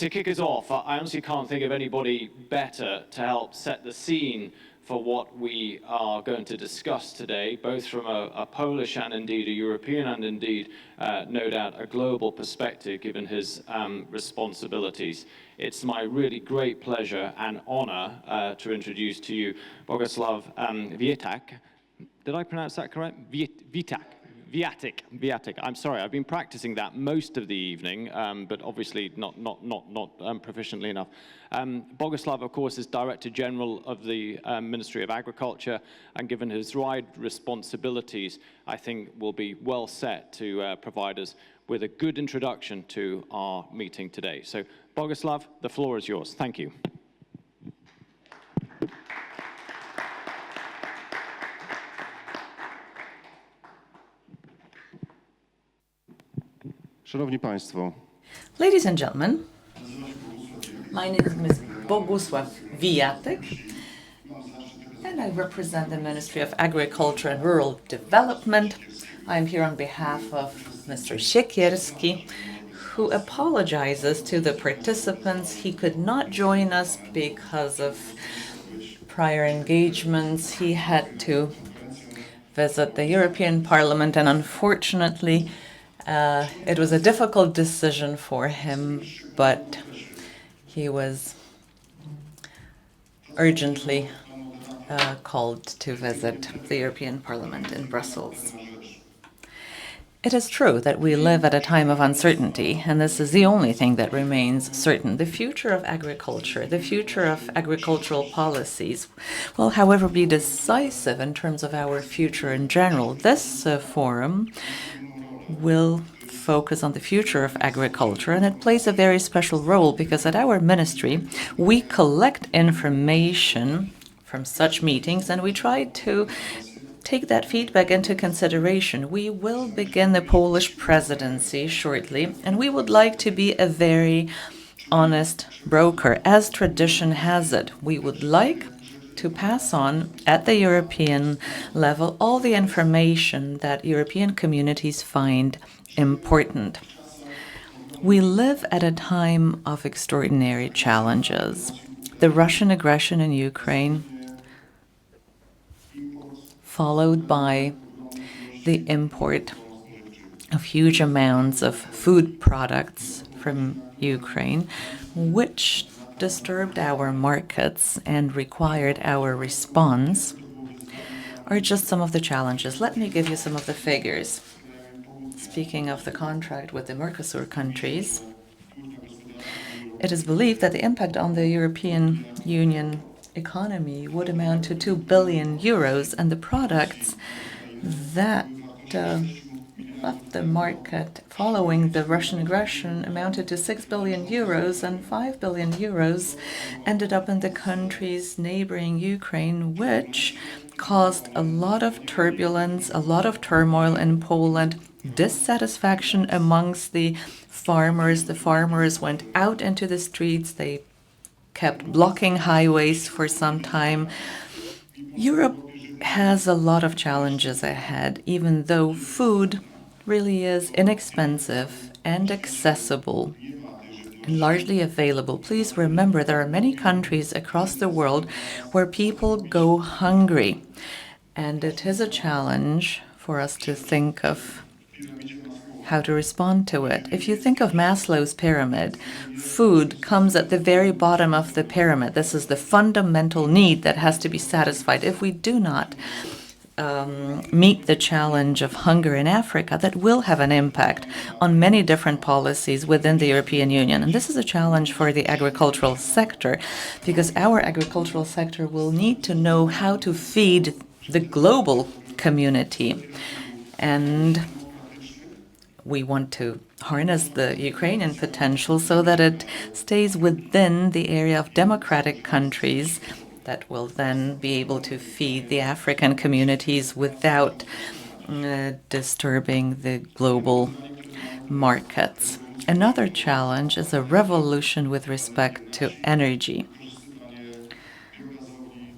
To kick us off, I honestly can't think of anybody better to help set the scene for what we are going to discuss today, both from a Polish and indeed a European and indeed, no doubt, a global perspective, given his responsibilities. It's my really great pleasure and honor to introduce to you Bogusław Wijatyk. Did I pronounce that correct? Wijatyk. I'm sorry, I've been practicing that most of the evening, but obviously not proficiently enough. Bogusław, of course, is Director General of the Ministry of Agriculture, and given his wide responsibilities, I think will be well set to provide us with a good introduction to our meeting today. So, Bogusław, the floor is yours. Thank you. Szanowni Państwo. Ladies and gentlemen, my name is Bogusław Wijatyk, and I represent the Ministry of Agriculture and Rural Development. I am here on behalf of Mr. Siekierski, who apologizes to the participants. He could not join us because of prior engagements. He had to visit the European Parliament, and unfortunately, it was a difficult decision for him, but he was urgently called to visit the European Parliament in Brussels. It is true that we live at a time of uncertainty, and this is the only thing that remains certain. The future of agriculture, the future of agricultural policies will, however, be decisive in terms of our future in general. This forum will focus on the future of agriculture, and it plays a very special role because at our ministry we collect information from such meetings and we try to take that feedback into consideration. We will begin the Polish presidency shortly, and we would like to be a very honest broker, as tradition has it. We would like to pass on at the European level all the information that European communities find important. We live at a time of extraordinary challenges. The Russian aggression in Ukraine, followed by the import of huge amounts of food products from Ukraine, which disturbed our markets and required our response, are just some of the challenges. Let me give you some of the figures. Speaking of the contract with the Mercosur countries, it is believed that the impact on the European Union economy would amount to 2 billion euros, and the products that left the market following the Russian aggression amounted to 6 billion euros, and 5 billion euros ended up in the countries neighboring Ukraine, which caused a lot of turbulence, a lot of turmoil in Poland, dissatisfaction amongst the farmers. The farmers went out into the streets, they kept blocking highways for some time. Europe has a lot of challenges ahead, even though food really is inexpensive and accessible and largely available. Please remember there are many countries across the world where people go hungry, and it is a challenge for us to think of how to respond to it. If you think of Maslow's pyramid, food comes at the very bottom of the pyramid. This is the fundamental need that has to be satisfied. If we do not meet the challenge of hunger in Africa, that will have an impact on many different policies within the European Union. And this is a challenge for the agricultural sector, because our agricultural sector will need to know how to feed the global community. And we want to harness the Ukrainian potential so that it stays within the area of democratic countries that will then be able to feed the African communities without disturbing the global markets. Another challenge is a revolution with respect to energy.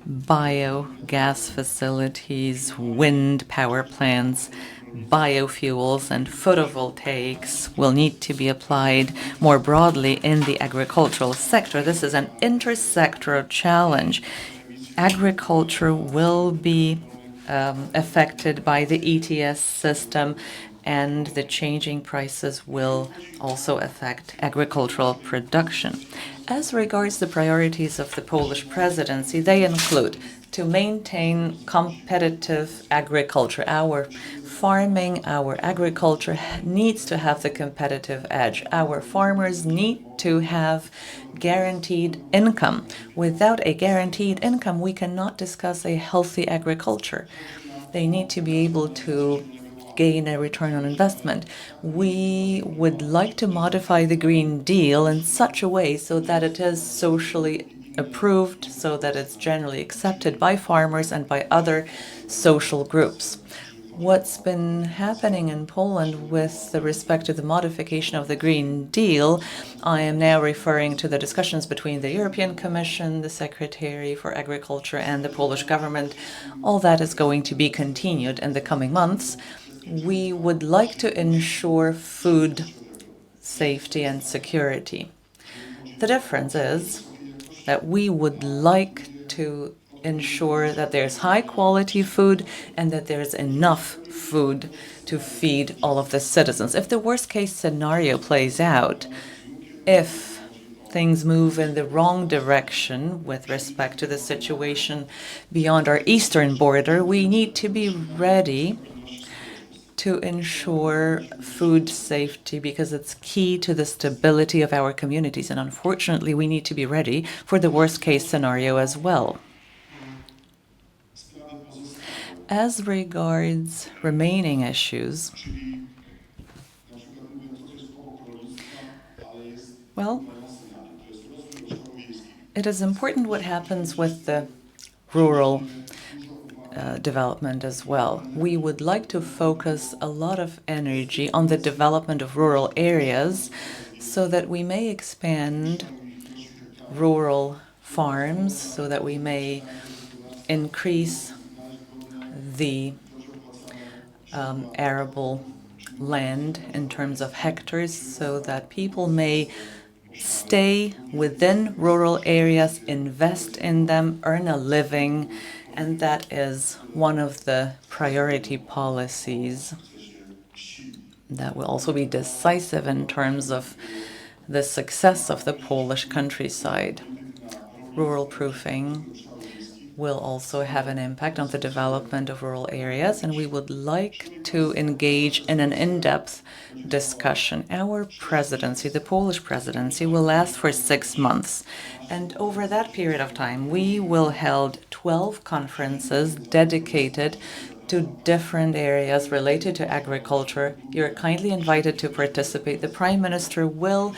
Biogas facilities, wind power plants, biofuels and photovoltaics will need to be applied more broadly in the agricultural sector. This is an intersectoral challenge. Agriculture will be affected by the ETS system, and the changing prices will also affect agricultural production. As regards the priorities of the Polish presidency, they include to maintain competitive agriculture. Our farming, our agriculture needs to have the competitive edge. Our farmers need to have guaranteed income. Without a guaranteed income, we cannot discuss a healthy agriculture. They need to be able to gain a return on investment. We would like to modify the Green Deal in such a way so that it is socially approved, so that it's generally accepted by farmers and by other social groups. What's been happening in Poland with respect to the modification of the Green Deal, I am now referring to the discussions between the European Commission, the Secretary for Agriculture, and the Polish government. All that is going to be continued in the coming months. We would like to ensure food safety and security. The difference is that we would like to ensure that there's high quality food and that there's enough food to feed all of the citizens. If the worst case scenario plays out, if things move in the wrong direction with respect to the situation beyond our eastern border, we need to be ready to ensure food safety because it's key to the stability of our communities. And unfortunately, we need to be ready for the worst case scenario as well. As regards remaining issues, well, it is important what happens with the rural development as well. We would like to focus a lot of energy on the development of rural areas so that we may expand rural farms, so that we may increase the arable land in terms of hectares so that people may stay within rural areas, invest in them, earn a living, and that is one of the priority policies that will also be decisive in terms of the success of the Polish countryside. Rural proofing will also have an impact on the development of rural areas, and we would like to engage in an in-depth discussion. Our presidency, the Polish presidency, will last for 6 months, and over that period of time, we will hold 12 conferences dedicated to different areas related to agriculture. You're kindly invited to participate. The Prime Minister will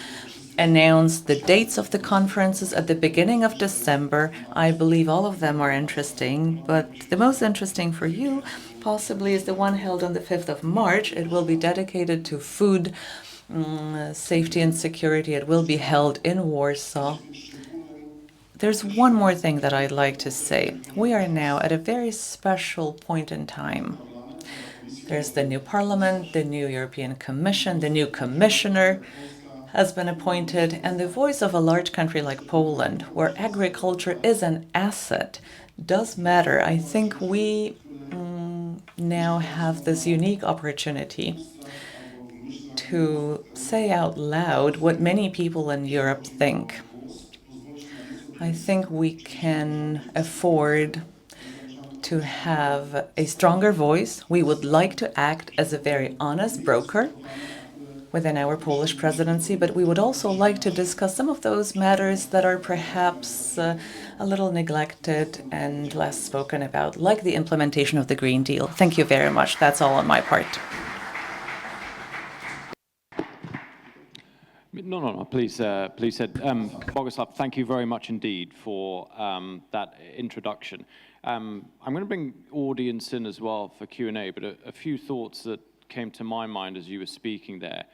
announce the dates of the conferences at the beginning of December. I believe all of them are interesting, but the most interesting for you possibly is the one held on the 5th of March. It will be dedicated to food safety and security. It will be held in Warsaw. There's one more thing that I'd like to say. We are now at a very special point in time. There's the new parliament, the new European Commission, the new commissioner has been appointed, and the voice of a large country like Poland, where agriculture is an asset, does matter. I think we now have this unique opportunity to say out loud what many people in Europe think. I think we can afford to have a stronger voice. We would like to act as a very honest broker within our Polish presidency, but we would also like to discuss some of those matters that are perhaps a little neglected and less spoken about, like the implementation of the Green Deal. Thank you very much. That's all on my part. No, please, Bogusław, thank you very much indeed for that introduction. I'm going to bring audience in as well for Q&A, but a few thoughts that came to my mind as you were speaking there.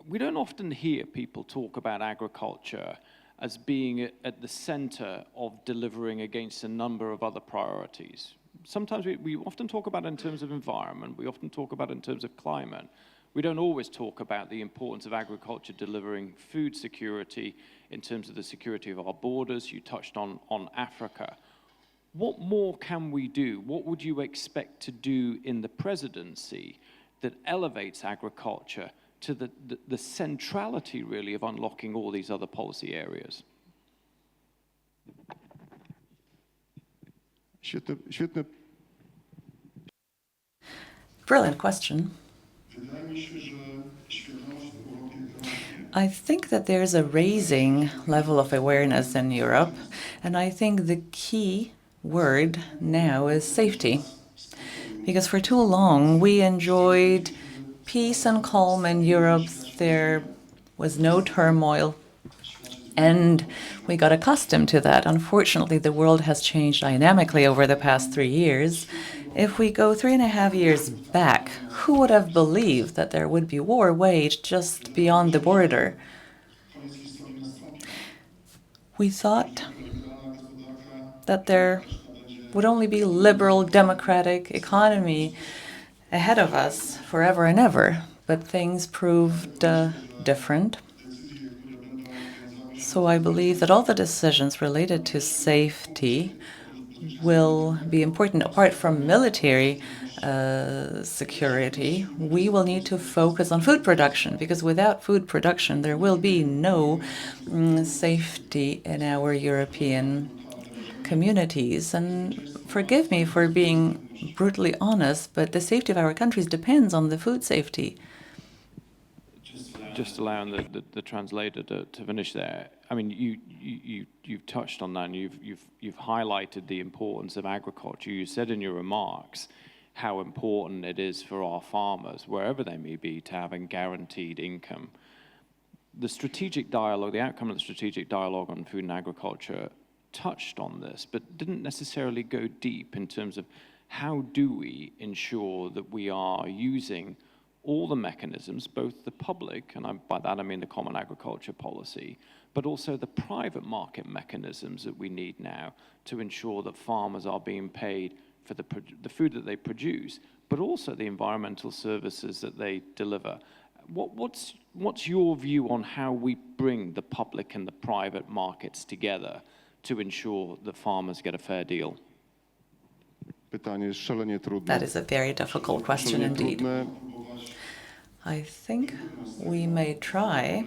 We don't often hear people talk about agriculture as being at the center of delivering against a number of other priorities. sometimes we often talk about it in terms of environment, we often talk about it in terms of climate. We don't always talk about the importance of agriculture delivering food security in terms of the security of our borders. You touched on Africa. What more can we do? What would you expect to do in the presidency that elevates agriculture to the centrality, really, of unlocking all these other policy areas? Świetne. Brilliant question. I think that there's a raising level of awareness in Europe, and I think the key word now is safety. Because for too long we enjoyed peace and calm in Europe. There was no turmoil, and we got accustomed to that. Unfortunately, the world has changed dynamically over the past 3 years. If we go 3.5 years back, who would have believed that there would be war waged just beyond the border? We thought that there would only be liberal democratic economy ahead of us forever and ever, but things proved different. So I believe that all the decisions related to safety will be important. Apart from military security, we will need to focus on food production, because without food production there will be no safety in our European communities. And forgive me for being brutally honest, but the safety of our countries depends on the food safety. Just allowing the translator to finish there. I mean, you've touched on that, and you've highlighted the importance of agriculture. You said in your remarks how important it is for our farmers, wherever they may be, to have a guaranteed income. The strategic dialogue, the outcome of the strategic dialogue on food and agriculture touched on this, but didn't necessarily go deep in terms of how do we ensure that we are using all the mechanisms, both the public, and by that I mean the Common Agriculture Policy, but also the private market mechanisms that we need now to ensure that farmers are being paid for the food that they produce, but also the environmental services that they deliver. What's your view on how we bring the public and the private markets together to ensure that farmers get a fair deal? That is a very difficult question indeed. I think we may try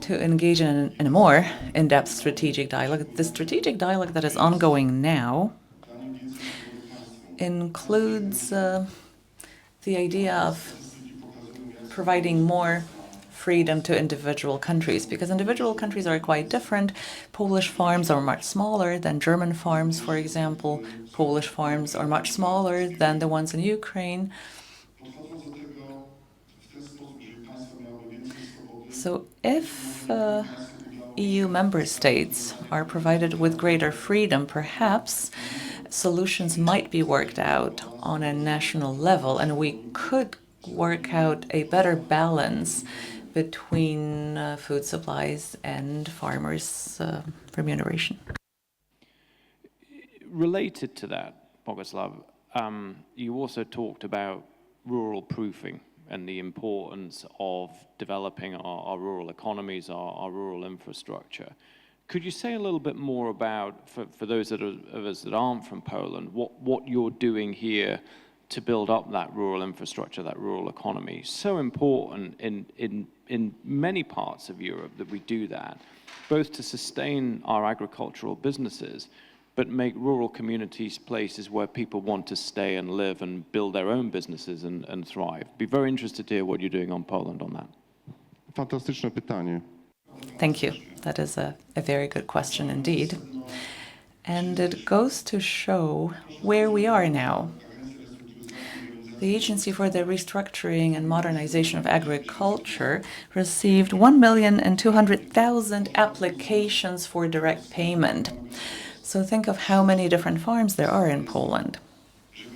to engage in a more in-depth strategic dialogue. The strategic dialogue that is ongoing now includes the idea of providing more freedom to individual countries, because individual countries are quite different. Polish farms are much smaller than German farms, for example. Polish farms are much smaller than the ones in Ukraine. So if EU member states are provided with greater freedom, perhaps solutions might be worked out on a national level, and we could work out a better balance between food supplies and farmers' remuneration. Related to that, Bogusław, you also talked about rural proofing and the importance of developing our rural economies, our rural infrastructure. Could you say a little bit more about, for those of us that aren't from Poland, what you're doing here to build up that rural infrastructure, that rural economy? So important in many parts of Europe that we do that, both to sustain our agricultural businesses, but make rural communities places where people want to stay and live and build their own businesses and thrive. Be very interested to hear what you're doing on Poland on that. Fantastyczne pytanie. Thank you. That is a very good question indeed. And it goes to show where we are now. The Agency for the Restructuring and Modernization of Agriculture received 1,200,000 applications for direct payment. So think of how many different farms there are in Poland.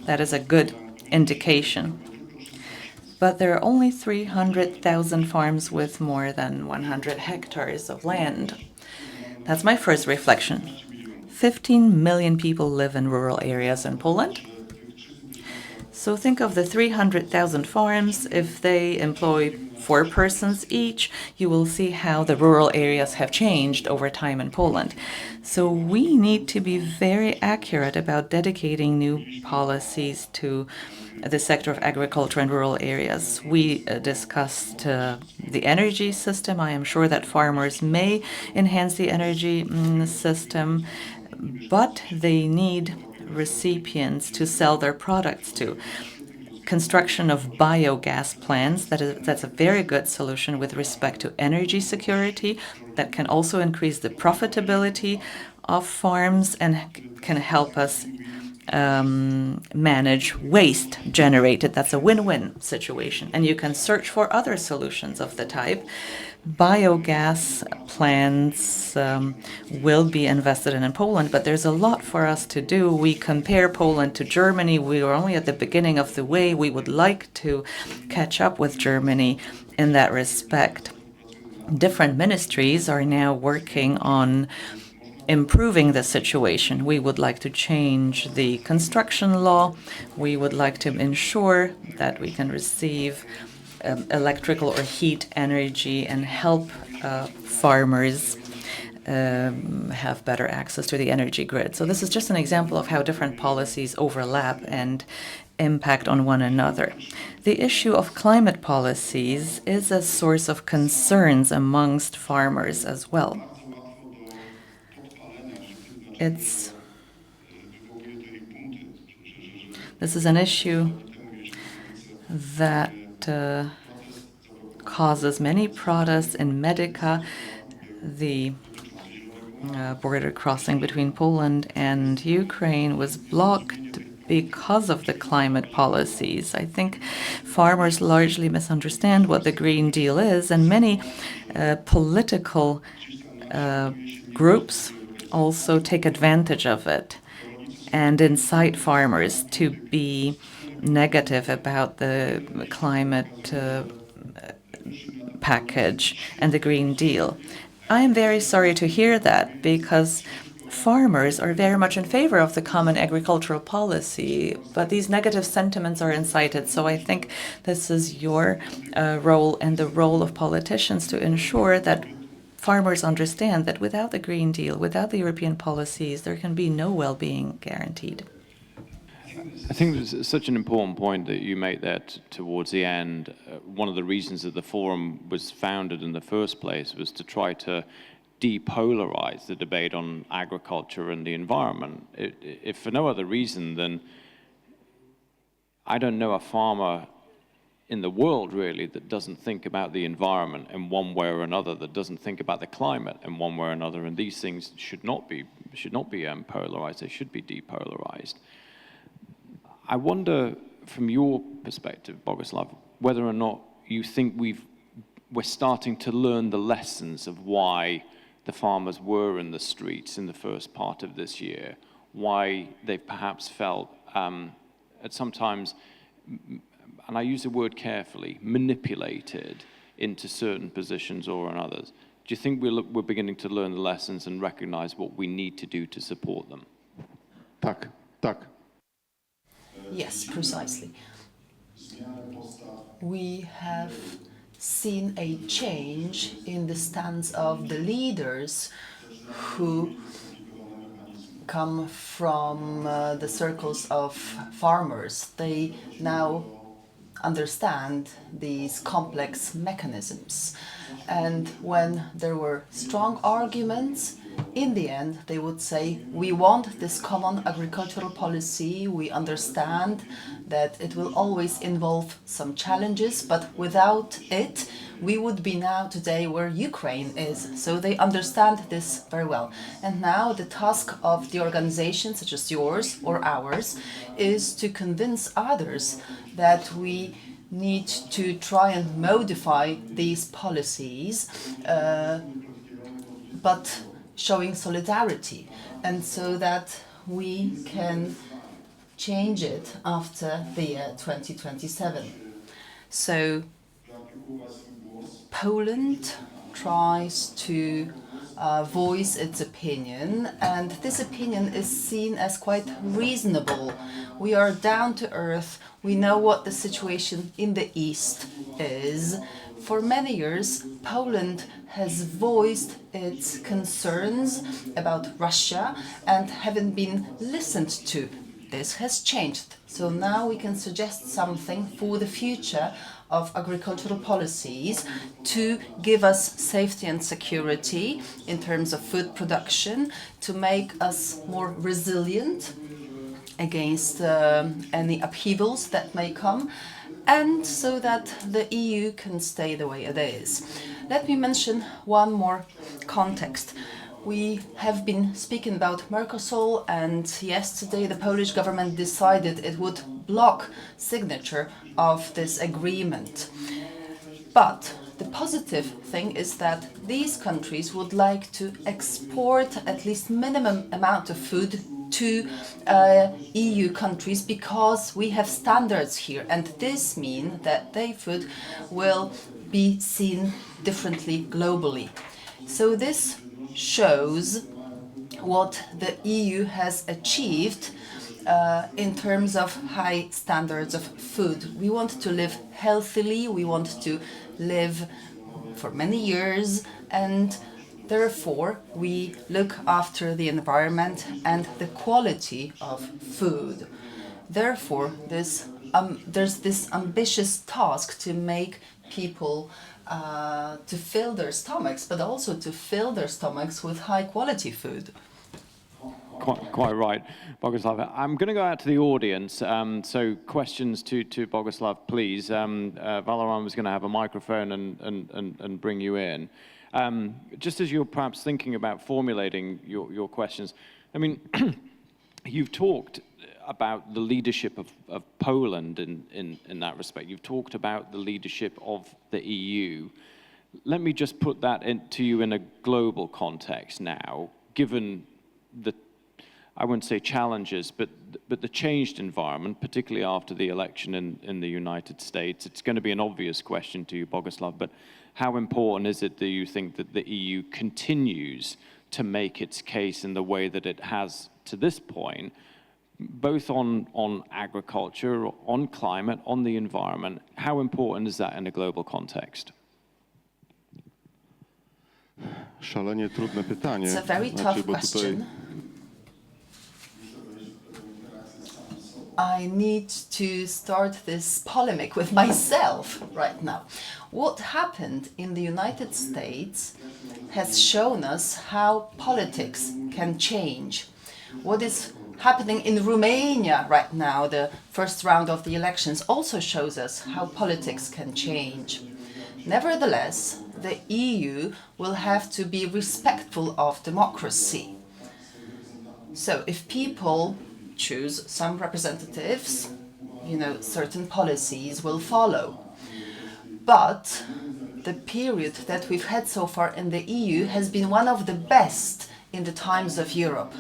That is a good indication. But there are only 300,000 farms with more than 100 hectares of land. That's my first reflection. 15 million people live in rural areas in Poland. So think of the 300,000 farms. If they employ 4 persons each, you will see how the rural areas have changed over time in Poland. So we need to be very accurate about dedicating new policies to the sector of agriculture and rural areas. We discussed the energy system. I am sure that farmers may enhance the energy system, but they need recipients to sell their products to. Construction of biogas plants, that's a very good solution with respect to energy security. That can also increase the profitability of farms and can help us manage waste generated. That's a win-win situation. And you can search for other solutions of the type. Biogas plants will be invested in Poland, but there's a lot for us to do. We compare Poland to Germany. We are only at the beginning of the way. We would like to catch up with Germany in that respect. Different ministries are now working on improving the situation. We would like to change the construction law. We would like to ensure that we can receive electrical or heat energy and help farmers have better access to the energy grid. So this is just an example of how different policies overlap and impact on one another. The issue of climate policies is a source of concerns amongst farmers as well. This is an issue that causes many protests in Medica, the border crossing between Poland and Ukraine was blocked because of the climate policies. I think farmers largely misunderstand what the Green Deal is, and many political groups also take advantage of it and incite farmers to be negative about the climate package and the Green Deal. I am very sorry to hear that, because farmers are very much in favor of the common agricultural policy, but these negative sentiments are incited. So I think this is your role and the role of politicians to ensure that farmers understand that without the Green Deal, without the European policies, there can be no well-being guaranteed. I think it's such an important point that you make there towards the end. One of the reasons that the forum was founded in the first place was to try to depolarize the debate on agriculture and the environment. If for no other reason than I don't know a farmer in the world really that doesn't think about the environment in one way or another, that doesn't think about the climate in one way or another, and these things should not be polarized. They should be depolarized. I wonder, from your perspective, Bogusław, whether or not you think we're starting to learn the lessons of why the farmers were in the streets in the first part of this year, why they perhaps felt at sometimes, and I use the word carefully, manipulated into certain positions or in others. Do you think we're beginning to learn the lessons and recognize what we need to do to support them? Tak, tak. Yes, precisely. We have seen a change in the stance of the leaders who come from the circles of farmers. They now understand these complex mechanisms. And when there were strong arguments, in the end, they would say, we want this common agricultural policy. We understand that it will always involve some challenges, but without it, we would be now today where Ukraine is. So they understand this very well. And now the task of the organizations such as yours or ours is to convince others that we need to try and modify these policies, but showing solidarity, and so that we can change it after the year 2027. So Poland tries to voice its opinion, and this opinion is seen as quite reasonable. We are down to earth, we know what the situation in the East is. For many years, Poland has voiced its concerns about Russia and haven't been listened to. This has changed. So now we can suggest something for the future of agricultural policies to give us safety and security in terms of food production, to make us more resilient against any upheavals that may come, and so that the EU can stay the way it is. Let me mention one more context. We have been speaking about Mercosur, and yesterday the Polish government decided it would block signature of this agreement. But the positive thing is that these countries would like to export at least minimum amount of food to EU countries because we have standards here, and this means that their food will be seen differently globally. So this shows what the EU has achieved in terms of high standards of food. We want to live healthily, we want to live for many years, and therefore we look after the environment and the quality of food. Therefore, there's this ambitious task to make people to fill their stomachs, but also to fill their stomachs with high quality food. Quite right, Bogusław. I'm going to go out to the audience, so questions to Bogusław, please. Valeran was going to have a microphone and bring you in. Just as you're perhaps thinking about formulating your questions, I mean, you've talked about the leadership of Poland in that respect. You've talked about the leadership of the EU. Let me just put that to you in a global context now, given the, I wouldn't say challenges, but the changed environment, particularly after the election in the United States. It's going to be an obvious question to you, Bogusław, but how important is it that you think that the EU continues to make its case in the way that it has to this point, both on agriculture, on climate, on the environment? How important is that in a global context? Szalenie trudne pytanie. It's a very tough question. I need to start this polemic with myself right now. What happened in the United States has shown us how politics can change. What is happening in Romania right now, the first round of the elections, also shows us how politics can change. Nevertheless, the EU will have to be respectful of democracy. So if people choose some representatives, certain policies will follow. But the period that we've had so far in the EU has been one of the best in the times of Europe.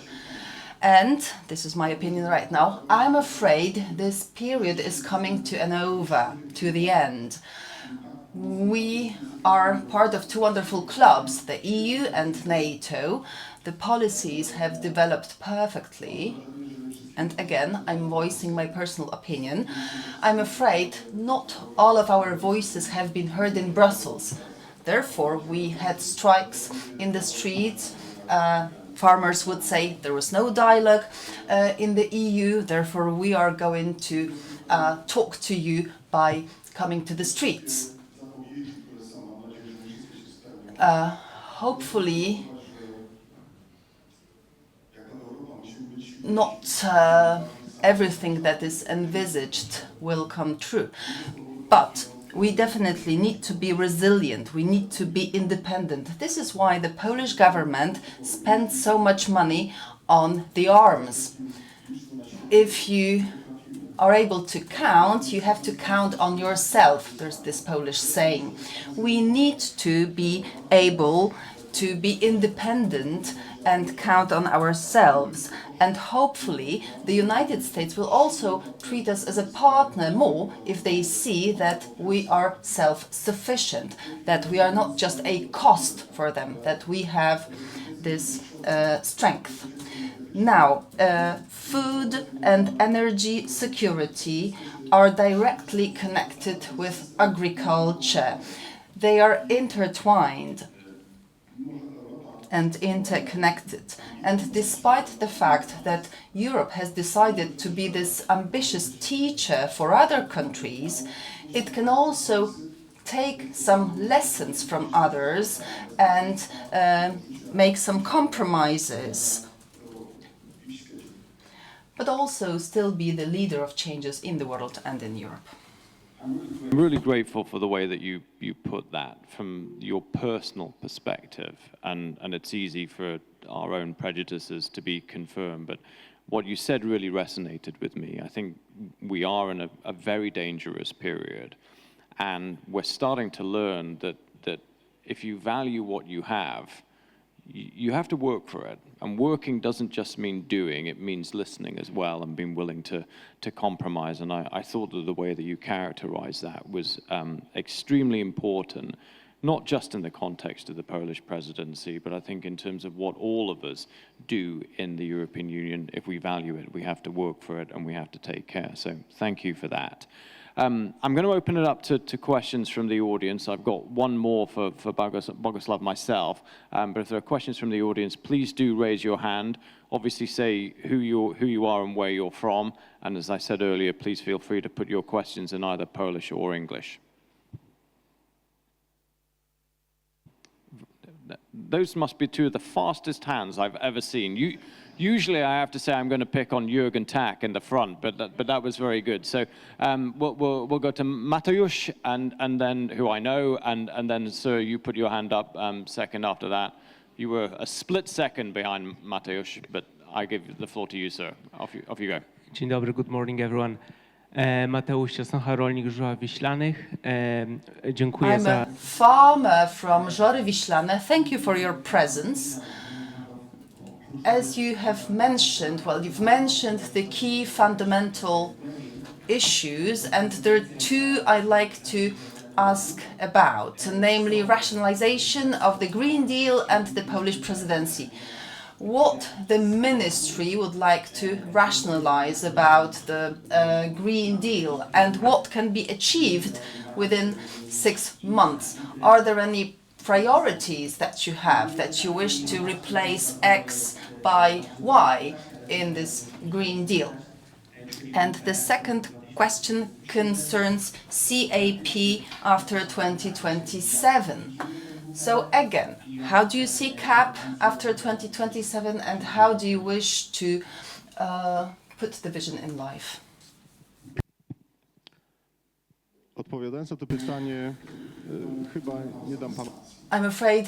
And, this is my opinion right now, I'm afraid this period is coming to the end. We are part of two wonderful clubs, the EU and NATO. The policies have developed perfectly. And again, I'm voicing my personal opinion. I'm afraid not all of our voices have been heard in Brussels. Therefore, we had strikes in the streets. Farmers would say there was no dialogue in the EU. Therefore, we are going to talk to you by coming to the streets. Hopefully, not everything that is envisaged will come true. But we definitely need to be resilient. We need to be independent. This is why the Polish government spends so much money on the arms. If you are able to count, you have to count on yourself. There's this Polish saying. We need to be able to be independent and count on ourselves. And hopefully the United States will also treat us as a partner more if they see that we are self-sufficient, that we are not just a cost for them, that we have this strength. Now, food and energy security are directly connected with agriculture. They are intertwined and interconnected. And despite the fact that Europe has decided to be this ambitious teacher for other countries, it can also take some lessons from others and make some compromises, but also still be the leader of changes in the world and in Europe. I'm really grateful for the way that you put that from your personal perspective, and it's easy for our own prejudices to be confirmed, but what you said really resonated with me. I think we are in a very dangerous period, and we're starting to learn that if you value what you have to work for it. And working doesn't just mean doing, it means listening as well and being willing to compromise. And I thought that the way that you characterized that was extremely important, not just in the context of the Polish presidency, but I think in terms of what all of us do in the European Union. If we value it, we have to work for it and we have to take care. So thank you for that. I'm going to open it up to questions from the audience. I've got one more for Bogusław myself, but if there are questions from the audience, please do raise your hand. Obviously say who you are and where you're from, and as I said earlier, please feel free to put your questions in either Polish or English. Those must be two of the fastest hands I've ever seen. Usually I have to say I'm going to pick on Jürgen Tak in the front, but that was very good. So we'll go to Mateusz and then who I know, and then sir, you put your hand up second after that. You were a split second behind Mateusz, but I give the floor to you, sir. Off you go. Dzień dobry, good morning everyone. Mateusz Ciosnocha, rolnik z Żuław Wiślanych. Dziękuję I'm za... a farmer from Żory Wiślane. Thank you for your presence. As you have mentioned, well, you've mentioned the key fundamental issues, and there are two I'd like to ask about, namely rationalization of the Green Deal and the Polish presidency. What the ministry would like to rationalize about the Green Deal and what can be achieved within 6 months? Are there any priorities that you have, that you wish to replace X by Y in this Green Deal? And the second question concerns CAP after 2027. So again, how do you see CAP after 2027 and how do you wish to put the vision in life? Odpowiadając na to pytanie, chyba nie dam panu... I'm afraid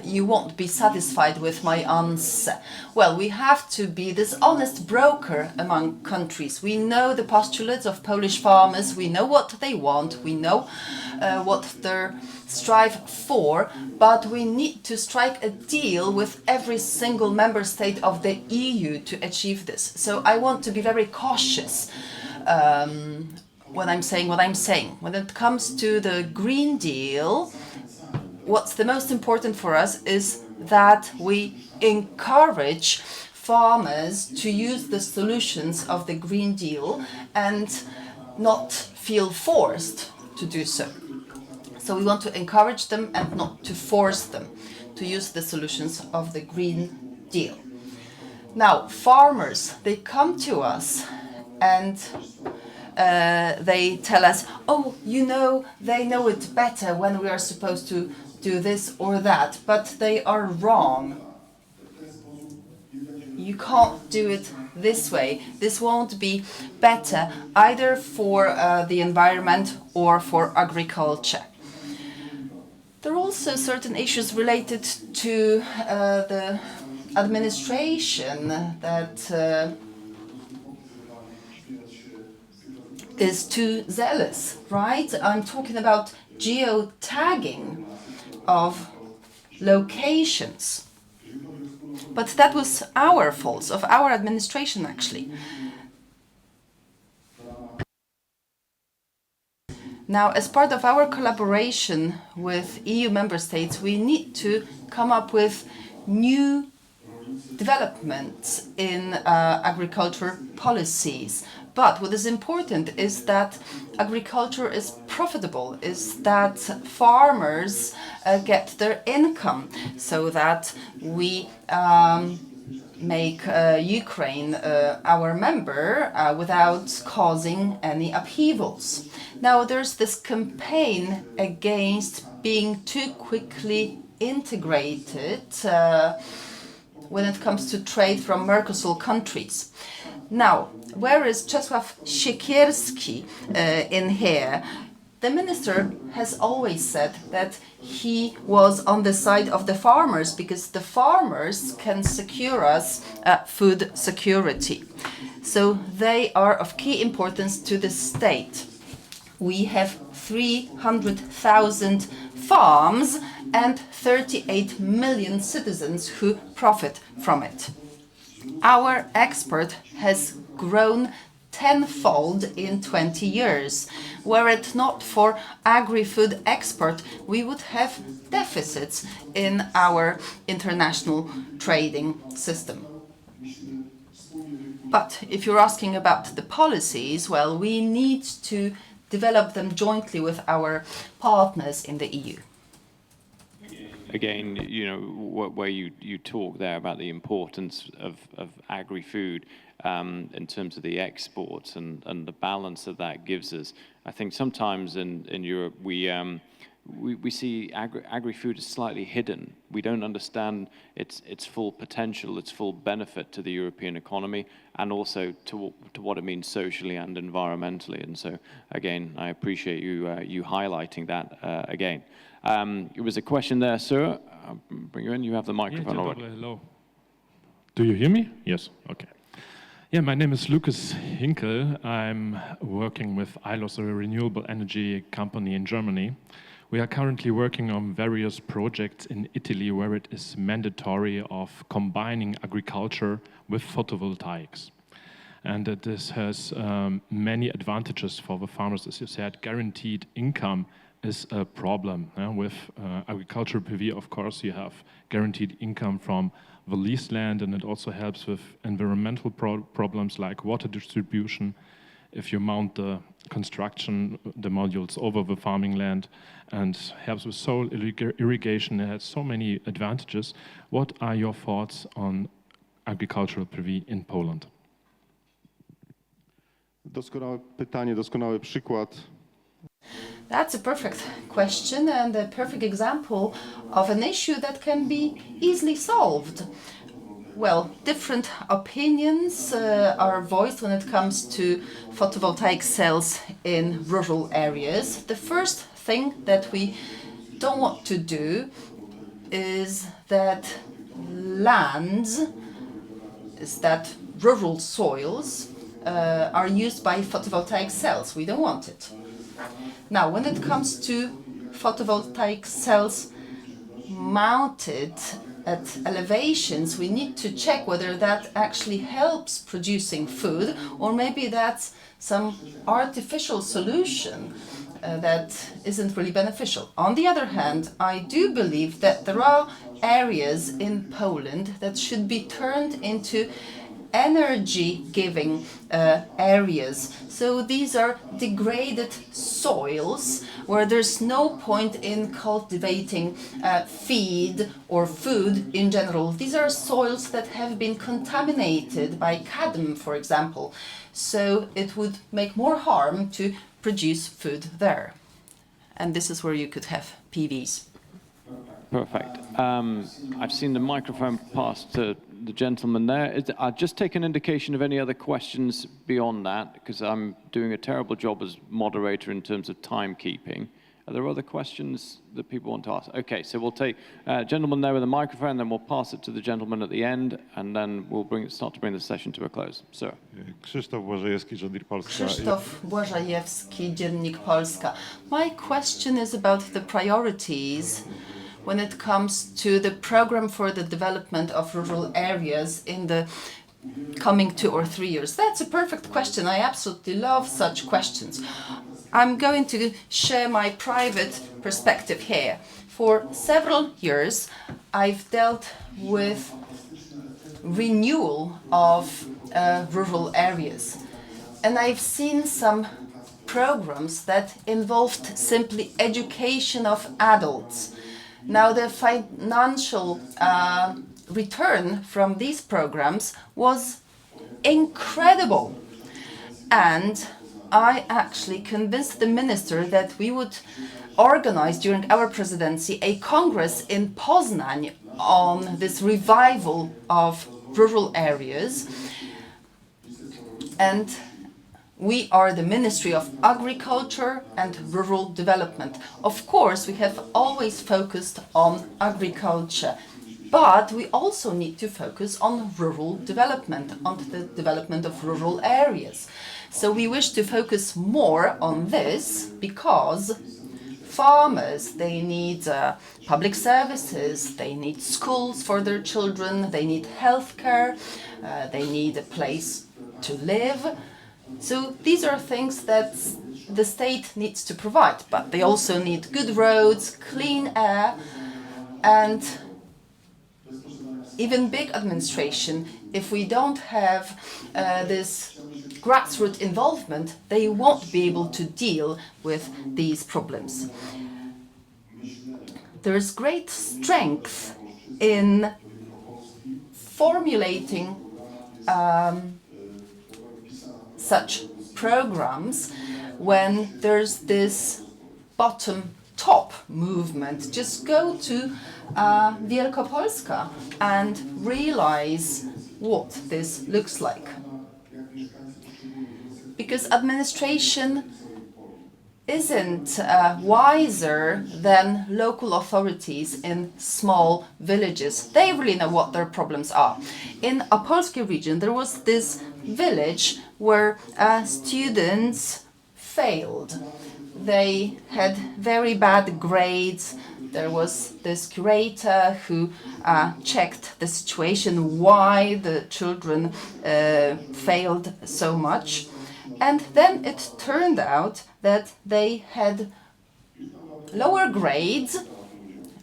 you won't be satisfied with my answer. Well, we have to be this honest broker among countries. We know the postulates of Polish farmers, we know what they want, we know what they strive for, but we need to strike a deal with every single member state of the EU to achieve this. So I want to be very cautious when I'm saying what I'm saying. When it comes to the Green Deal, what's the most important for us is that we encourage farmers to use the solutions of the Green Deal and not feel forced to do so. So we want to encourage them and not to force them to use the solutions of the Green Deal. Now, farmers, they come to us and they tell us, oh, you know, they know it better when we are supposed to do this or that, but they are wrong. You can't do it this way. This won't be better either for the environment or for agriculture. There are also certain issues related to the administration that is too zealous, right? I'm talking about geotagging of locations. But that was our fault, of our administration, actually. Now, as part of our collaboration with EU member states, we need to come up with new developments in agriculture policies. But what is important is that agriculture is profitable, is that farmers get their income, so that we make Ukraine our member without causing any upheavals. Now, there's this campaign against being too quickly integrated when it comes to trade from Mercosur countries. Now, where is Czesław Siekierski in here? The minister has always said that he was on the side of the farmers because the farmers can secure us food security. So they are of key importance to the state. We have 300,000 farms and 38 million citizens who profit from it. Our export has grown tenfold in 20 years. Were it not for agri-food export, we would have deficits in our international trading system. But if you're asking about the policies, well, we need to develop them jointly with our partners in the EU. Again, you know, where you talk there about the importance of agri-food in terms of the exports and the balance that that gives us. I think sometimes in Europe we see agri-food is slightly hidden. We don't understand its full potential, its full benefit to the European economy, and also to what it means socially and environmentally. And so, again, I appreciate you highlighting that again. It was a question there, sir. I'll bring you in. You have the microphone already. Hello. Do you hear me? Yes. Okay. Yeah, my name is Lucas Hinkel. I'm working with ILOS, a renewable energy company in Germany. We are currently working on various projects in Italy where it is mandatory of combining agriculture with photovoltaics. And this has many advantages for the farmers. As you said, guaranteed income is a problem. With agriculture PV, of course, you have guaranteed income from the leased land, and it also helps with environmental problems like water distribution. If you mount the construction, the modules over the farming land, and helps with soil irrigation, it has so many advantages. What are your thoughts on agricultural PV in Poland? Doskonałe pytanie, doskonały przykład. That's a perfect question and a perfect example of an issue that can be easily solved. Well, different opinions are voiced when it comes to photovoltaic cells in rural areas. The first thing that we don't want to do is that rural soils are used by photovoltaic cells. We don't want it. Now, when it comes to photovoltaic cells mounted at elevations, we need to check whether that actually helps producing food, or maybe that's some artificial solution that isn't really beneficial. On the other hand, I do believe that there are areas in Poland that should be turned into energy-giving areas. So these are degraded soils where there's no point in cultivating feed or food in general. These are soils that have been contaminated by cadmium, for example. So it would make more harm to produce food there. And this is where you could have PVs. Perfect. I've seen the microphone passed to the gentleman there. I'll just take an indication of any other questions beyond that, because I'm doing a terrible job as moderator in terms of timekeeping. Are there other questions that people want to ask? Okay, so we'll take gentleman there with a microphone, then we'll pass it to the gentleman at the end, and then we'll start to bring the session to a close. Sir. Krzysztof Błażejewski, Dziennik Polska. Krzysztof Błażejewski, Dziennik Polska. My question is about the priorities when it comes to the program for the development of rural areas in the coming 2 or 3 years? That's a perfect question. I absolutely love such questions. I'm going to share my private perspective here. For several years, I've dealt with renewal of rural areas. And I've seen some programs that involved simply education of adults. Now, the financial return from these programs was incredible. And I actually convinced the minister that we would organize during our presidency a congress in Poznań on this revival of rural areas. And we are the Ministry of Agriculture and Rural Development. Of course, we have always focused on agriculture, but we also need to focus on rural development, on the development of rural areas. So we wish to focus more on this because farmers, they need public services, they need schools for their children, they need healthcare, they need a place to live. So these are things that the state needs to provide, but they also need good roads, clean air, and even big administration. If we don't have this grassroots involvement, they won't be able to deal with these problems. There is great strength in formulating such programs when there's this bottom-top movement. Just go to Wielkopolska and realize what this looks like. Because administration isn't wiser than local authorities in small villages. They really know what their problems are. In a Opolskie region, there was this village where students failed. They had very bad grades. There was this curator who checked the situation, why the children failed so much. And then it turned out that they had lower grades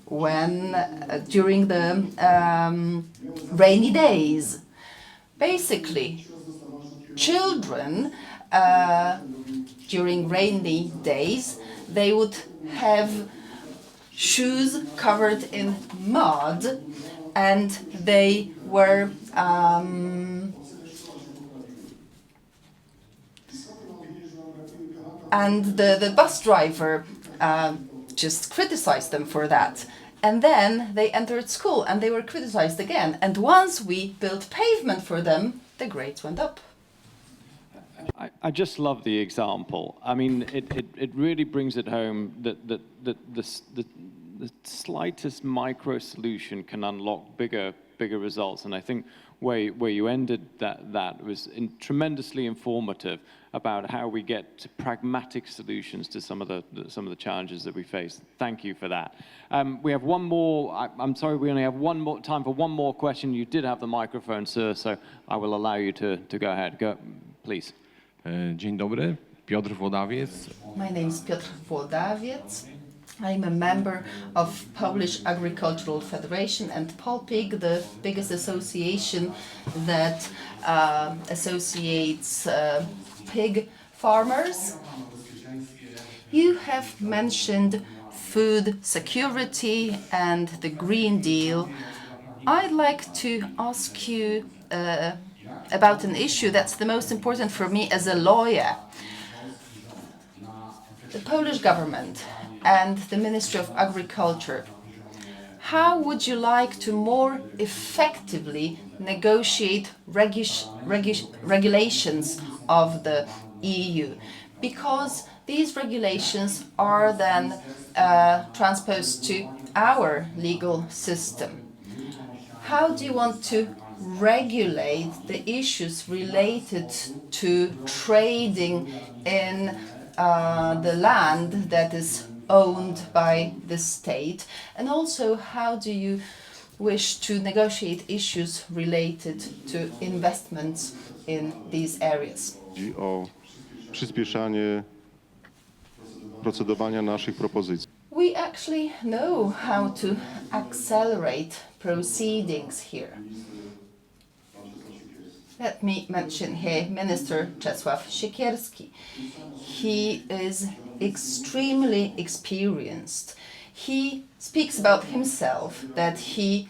when during the rainy days. Basically, children during rainy days, they would have shoes covered in mud, and they were and the bus driver just criticized them for that. And then they entered school and they were criticized again. And once we built pavement for them, the grades went up. I just love the example. I mean, it really brings it home that the slightest micro solution can unlock bigger results. And I think where you ended that was tremendously informative about how we get to pragmatic solutions to some of the challenges that we face. Thank you for that. We have one more. I'm sorry, we only have time for one more question. You did have the microphone, sir, so I will allow you to go ahead. Go, please. Dzień dobry, Piotr Włodawiec. My name is Piotr Włodawiec. I'm a member of Polish Agricultural Federation and Polpig, the biggest association that associates pig farmers. You have mentioned food security and the Green Deal. I'd like to ask you about an issue that's the most important for me as a lawyer. The Polish government and the Ministry of Agriculture, how would you like to more effectively negotiate regulations of the EU? Because these regulations are then transposed to our legal system. How do you want to regulate the issues related to trading in the land that is owned by the state? And also, how do you wish to negotiate issues related to investments in these areas? Chodzi o przyspieszanie procedowania naszych propozycji. We actually know how to accelerate proceedings here. Let me mention here Minister Czesław Siekierski. He is extremely experienced. He speaks about himself that he's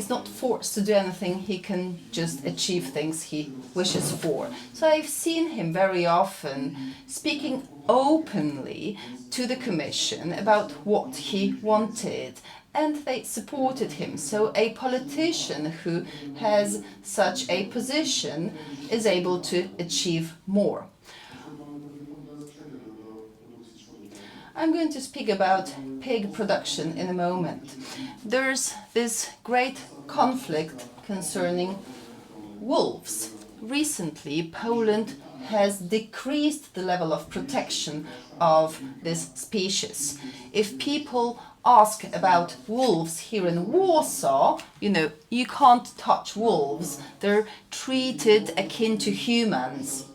not forced to do anything, he can just achieve things he wishes for. So I've seen him very often speaking openly to the Commission about what he wanted, and they supported him. So a politician who has such a position is able to achieve more. I'm going to speak about pig production in a moment. There's this great conflict concerning wolves. Recently, Poland has decreased the level of protection of this species. If people ask about wolves here in Warsaw, you can't touch wolves. They're treated akin to humans.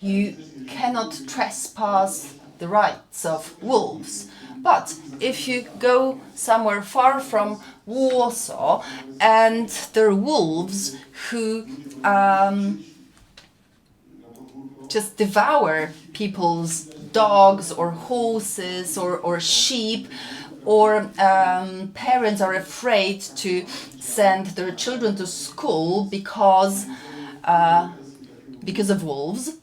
You cannot trespass the rights of wolves. But if you go somewhere far from Warsaw and there are wolves who just devour people's dogs or horses or sheep, or parents are afraid to send their children to school because of wolves.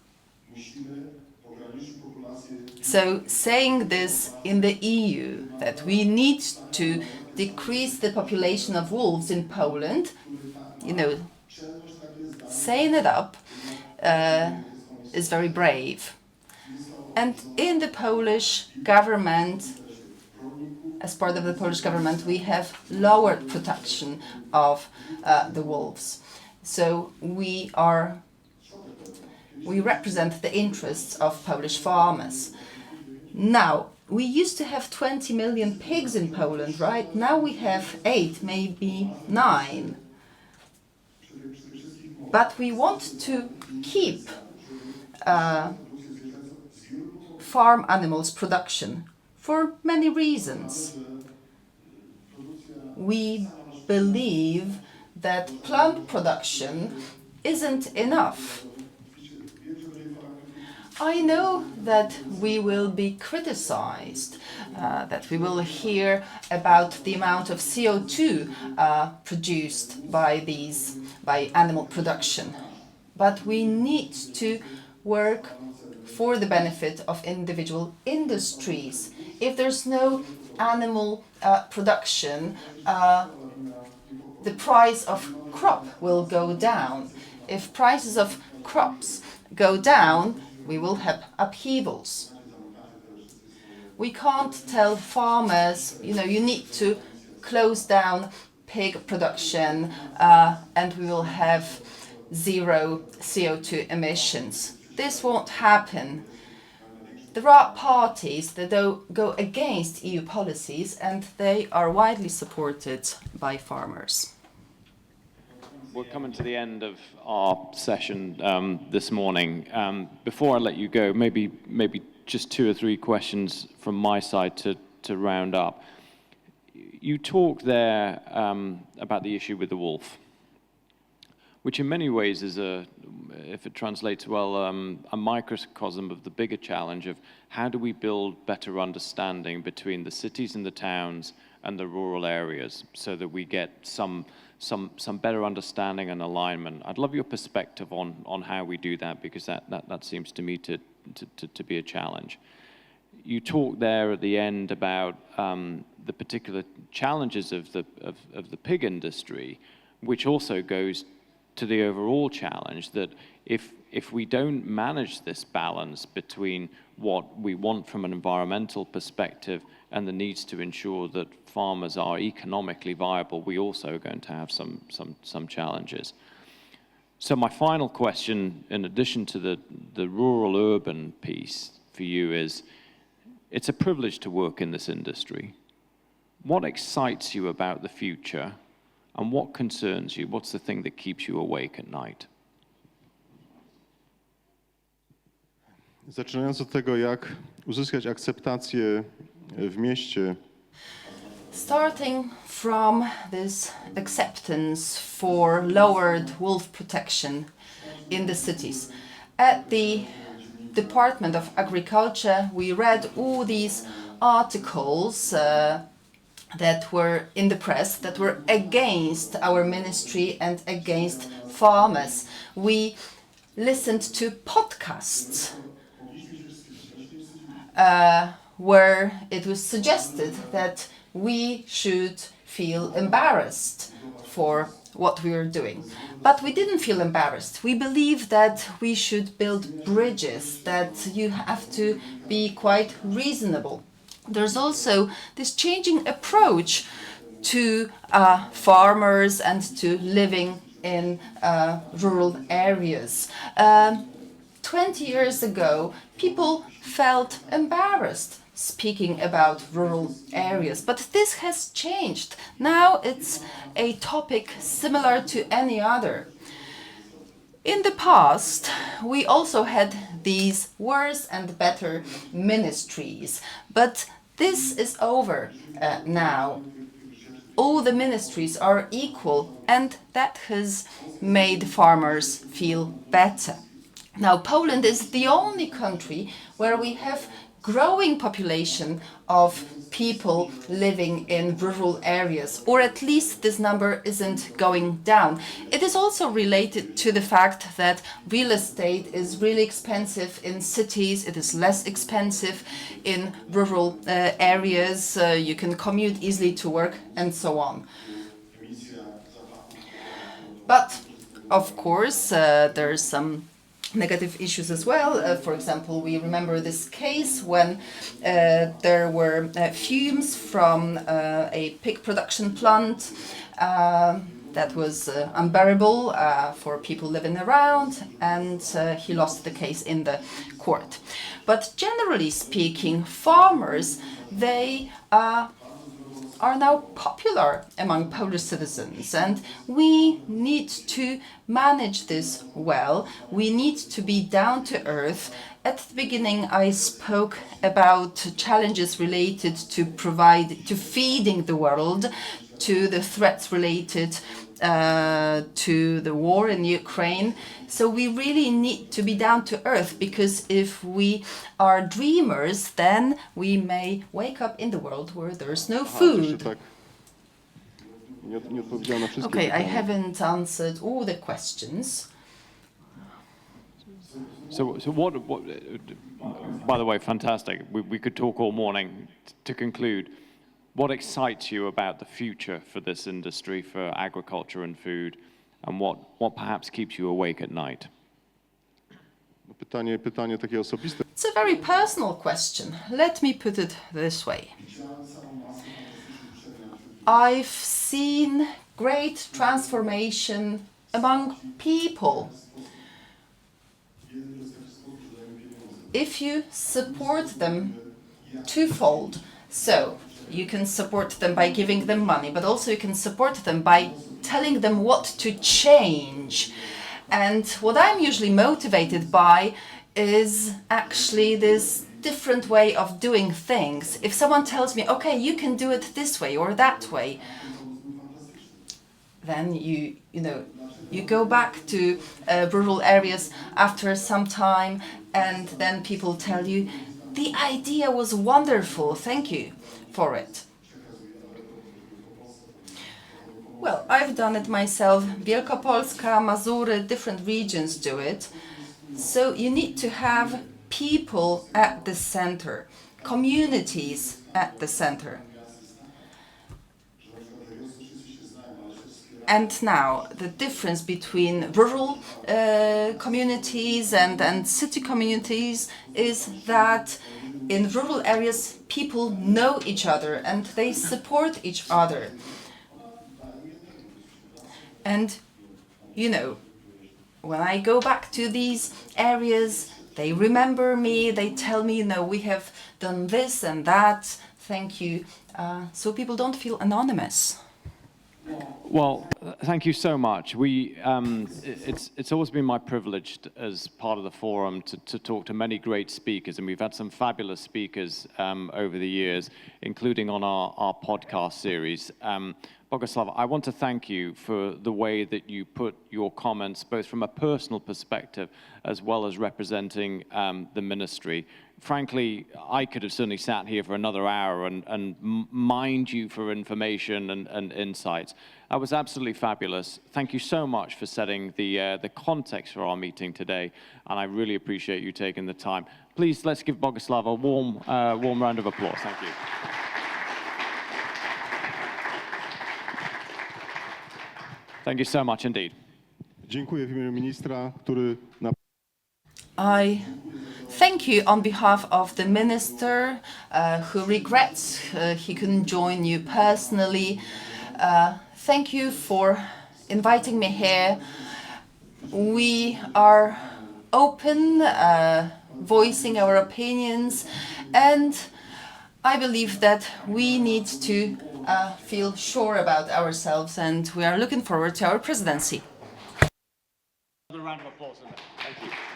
So saying this in the EU, that we need to decrease the population of wolves in Poland, saying it up is very brave. And in the Polish government, as part of the Polish government, we have lowered protection of the wolves. So we represent the interests of Polish farmers. Now, we used to have 20 million pigs in Poland, right? Now we have 8, maybe 9. But we want to keep farm animals production for many reasons. We believe that plant production isn't enough. I know that we will be criticized, that we will hear about the amount of CO2 produced by animal production. But we need to work for the benefit of individual industries. If there's no animal production, the price of crop will go down. If prices of crops go down, we will have upheavals. We can't tell farmers, you need to close down pig production and we will have zero CO2 emissions. This won't happen. There are parties that go against EU policies and they are widely supported by farmers. We're coming to the end of our session this morning. Before I let you go, maybe just 2 or 3 questions from my side to round up. You talked there about the issue with the wolf, which in many ways is if it translates well, a microcosm of the bigger challenge of how do we build better understanding between the cities and the towns and the rural areas so that we get some better understanding and alignment. I'd love your perspective on how we do that, because that seems to me to be a challenge. You talked there at the end about the particular challenges of the pig industry, which also goes to the overall challenge that if we don't manage this balance between what we want from an environmental perspective and the needs to ensure that farmers are economically viable, we also are going to have some challenges. So my final question, in addition to the rural-urban piece for you, is it's a privilege to work in this industry. What excites you about the future, and what concerns you? What's the thing that keeps you awake at night? Zaczynając od tego, jak uzyskać akceptację w mieście, Starting from this acceptance for lowered wolf protection in the cities. At the Department of Agriculture, we read all these articles that were in the press that were against our ministry and against farmers. We listened to podcasts where it was suggested that we should feel embarrassed for what we were doing. But we didn't feel embarrassed. We believe that we should build bridges, that you have to be quite reasonable. There's also this changing approach to farmers and to living in rural areas. 20 years ago, people felt embarrassed speaking about rural areas, but this has changed. Now it's a topic similar to any other. In the past, we also had these worse and better ministries, but this is over now. All the ministries are equal, and that has made farmers feel better. Now, Poland is the only country where we have growing population of people living in rural areas, or at least this number isn't going down. It is also related to the fact that real estate is really expensive in cities, it is less expensive in rural areas, you can commute easily to work and so on. But of course there's some negative issues as well. For example, we remember this case when there were fumes from a pig production plant that was unbearable for people living around, and he lost the case in the court. But generally speaking, farmers, they are now popular among Polish citizens, and we need to manage this well. We need to be down to earth. At the beginning, I spoke about challenges related to feeding the world, to the threats related to the war in Ukraine. So we really need to be down to earth, because if we are dreamers, then we may wake up in the world where there's no Jeszcze food. tak nie odpowiedziałem na wszystkie Okay, I pytania. haven't answered all the questions. So what by the way, fantastic. We could talk all morning. To conclude, what excites you about the future for this industry, for agriculture and food, and what perhaps keeps you awake at night? Pytanie takie osobiste. It's a very personal question. Let me put it this way. I've seen great transformation among people. If you support them twofold, so you can support them by giving them money, but also you can support them by telling them what to change. And what I'm usually motivated by is actually this different way of doing things. If someone tells me, okay, you can do it this way or that way, then you go back to rural areas after some time, and then people tell you, the idea was wonderful, thank you for it. Well, I've done it myself. Wielkopolska, Mazury, different regions do it. So you need to have people at the center, communities at the center. And now, the difference between rural communities and city communities is that in rural areas, people know each other and they support each other. And, when I go back to these areas, they remember me, they tell me, no, we have done this and that, thank you. So people don't feel anonymous. Well, thank you so much. It's always been my privilege as part of the forum to talk to many great speakers, and we've had some fabulous speakers over the years, including on our podcast series. Bogusław, I want to thank you for the way that you put your comments, both from a personal perspective as well as representing the ministry. Frankly, I could have certainly sat here for another hour and mined you for information and insights. That was absolutely fabulous. Thank you so much for setting the context for our meeting today, and I really appreciate you taking the time. Please, let's give Bogusław a warm round of applause. Thank you. Thank you so much indeed. Dziękuję w imieniu ministra, który na I thank you on behalf of the minister who regrets he couldn't join you personally. Thank you for inviting me here. We are open, voicing our opinions, and I believe that we need to feel sure about ourselves, and we are looking forward to our presidency. Another round of applause. Thank you.